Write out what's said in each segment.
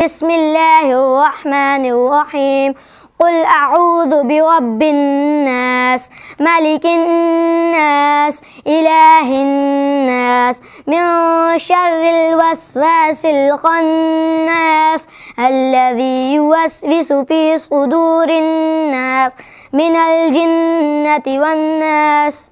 بسم الله الرحمن الرحيم. قل أعوذ برب الناس ملك الناس إله الناس من شر الوسواس الخناس الذي يوسوس في صدور الناس من الجنة والناس.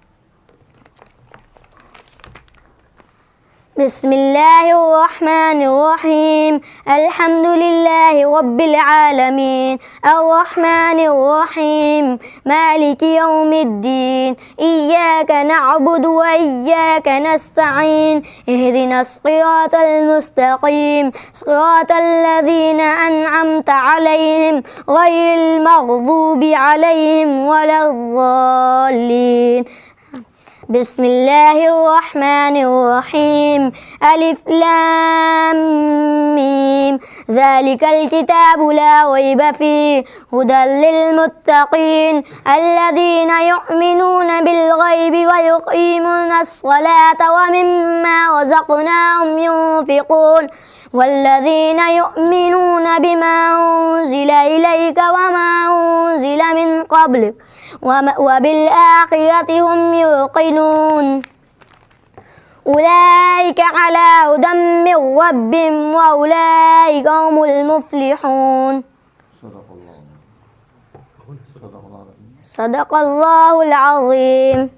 بسم الله الرحمن الرحيم. الحمد لله رب العالمين الرحمن الرحيم مالك يوم الدين إياك نعبد وإياك نستعين اهدنا الصراط المستقيم صراط الذين أنعمت عليهم غير المغضوب عليهم ولا الضالين. بسم الله الرحمن الرحيم. ألف لام ميم ذلك الكتاب لا ريب فيه هدى للمتقين الذين يؤمنون بالغيب ويقيمون الصلاة ومما رزقناهم ينفقون والذين يؤمنون بما أنزل إليك وما أنزل من قبلك وبالآخرة هم يوقنون أولئك على هدى من ربهم وأولئك هم المفلحون. صدق الله العظيم.